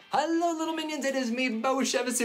Hello little minions, it is me, Beau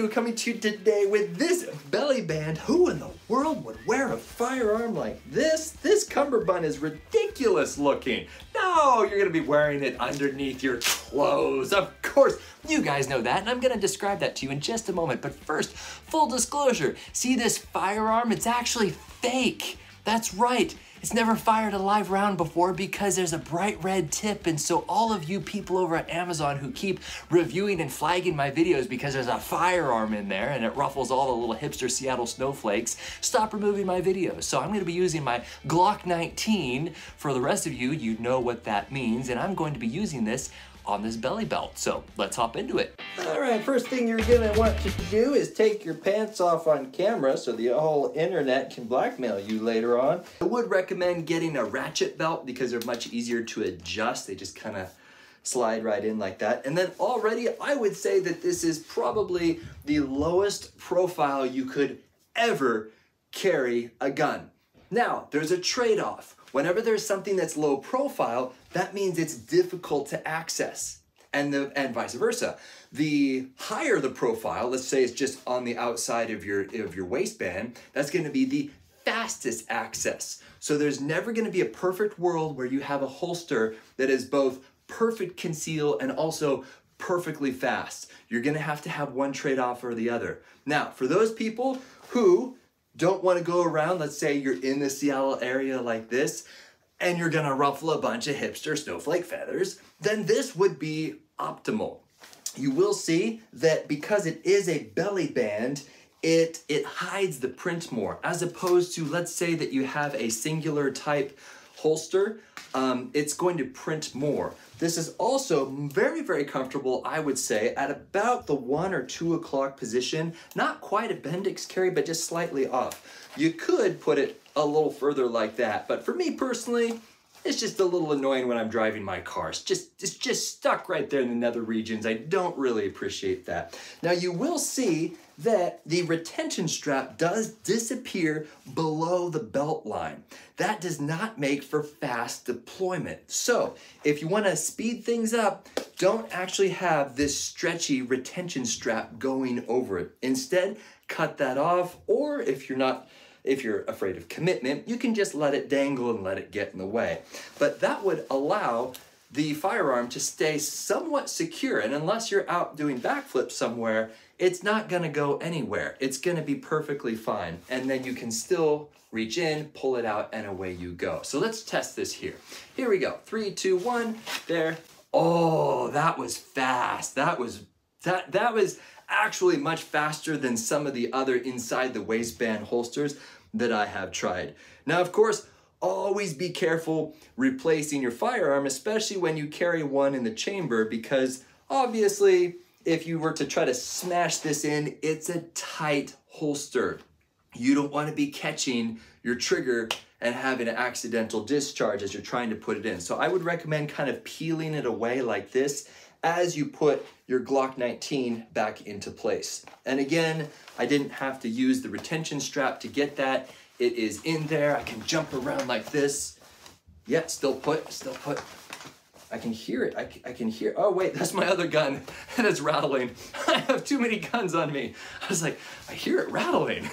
coming to you today with this belly band. Who in the world would wear a firearm like this? This cummerbund is ridiculous looking. No, you're gonna be wearing it underneath your clothes. Of course, you guys know that, and I'm gonna describe that to you in just a moment. But first, full disclosure, see this firearm? It's actually fake. That's right. It's never fired a live round before because there's a bright red tip, and so all of you people over at Amazon who keep reviewing and flagging my videos because there's a firearm in there and it ruffles all the little hipster Seattle snowflakes, stop removing my videos. So I'm going to be using my Glock 19. For the rest of you, you know what that means, and I'm going to be using this on this belly belt. So let's hop into it. All right, first thing you're gonna want to do is take your pants off on camera so the whole internet can blackmail you later on. I would recommend getting a ratchet belt because they're much easier to adjust. They just kind of slide right in like that. And then already I would say that this is probably the lowest profile you could ever carry a gun. Now, there's a trade-off. Whenever there's something that's low profile, that means it's difficult to access, and vice versa. The higher the profile, let's say it's just on the outside of your waistband, that's gonna be the fastest access. So there's never gonna be a perfect world where you have a holster that is both perfect conceal and also perfectly fast. You're gonna have to have one trade-off or the other. Now, for those people who don't want to go around, let's say you're in the Seattle area like this, and you're gonna ruffle a bunch of hipster snowflake feathers, then this would be optimal. You will see that because it is a belly band, it hides the print more, as opposed to, let's say that you have a singular type holster, it's going to print more. This is also very, very comfortable, I would say, at about the 1 or 2 o'clock position. Not quite a Bendix carry, but just slightly off. You could put it a little further like that, but for me personally, it's just a little annoying when I'm driving my car. It's just stuck right there in the nether regions. I don't really appreciate that. Now you will see that the retention strap does disappear below the belt line. That does not make for fast deployment. So if you want to speed things up, don't actually have this stretchy retention strap going over it. Instead, cut that off, or if you're afraid of commitment, you can just let it dangle and let it get in the way. But that would allow the firearm to stay somewhat secure, and unless you're out doing backflips somewhere, it's not gonna go anywhere. It's gonna be perfectly fine. And then you can still reach in, pull it out, and away you go. So let's test this here. Here we go, 3, 2, 1, there. Oh, that was fast. That was actually much faster than some of the other inside the waistband holsters that I have tried. Now, of course, always be careful replacing your firearm, especially when you carry one in the chamber, because obviously, if you were to try to smash this in, it's a tight holster. You don't want to be catching your trigger and having an accidental discharge as you're trying to put it in. So I would recommend kind of peeling it away like this as you put your Glock 19 back into place. And again, I didn't have to use the retention strap to get that. It is in there. I can jump around like this. Yeah, still put. I can hear it. I can hear, oh wait, that's my other gun and it's rattling. I have too many guns on me. I was like, I hear it rattling.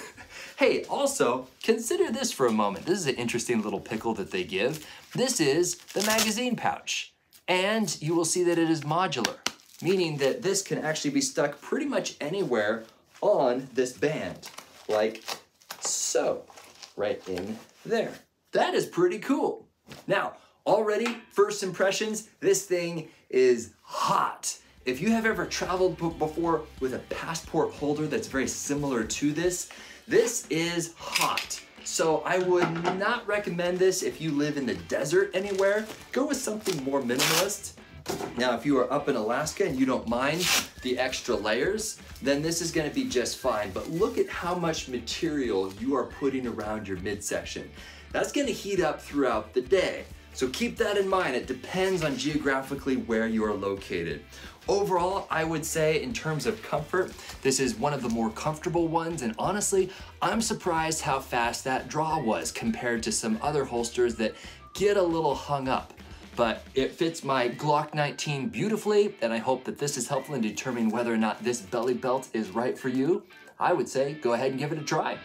Hey, also, consider this for a moment. This is an interesting little pickle that they give. This is the magazine pouch. And you will see that it is modular, meaning that this can actually be stuck pretty much anywhere on this band, like so, right in there. That is pretty cool. Now, already, first impressions, this thing is hot. If you have ever traveled before with a passport holder that's very similar to this, this is hot. So I would not recommend this if you live in the desert anywhere. Go with something more minimalist. Now, if you are up in Alaska and you don't mind the extra layers, then this is gonna be just fine. But look at how much material you are putting around your midsection. That's gonna heat up throughout the day. So keep that in mind. It depends on geographically where you are located. Overall, I would say in terms of comfort, this is one of the more comfortable ones, and honestly, I'm surprised how fast that draw was compared to some other holsters that get a little hung up. but it fits my Glock 19 beautifully, and I hope that this is helpful in determining whether or not this belly belt is right for you. I would say go ahead and give it a try.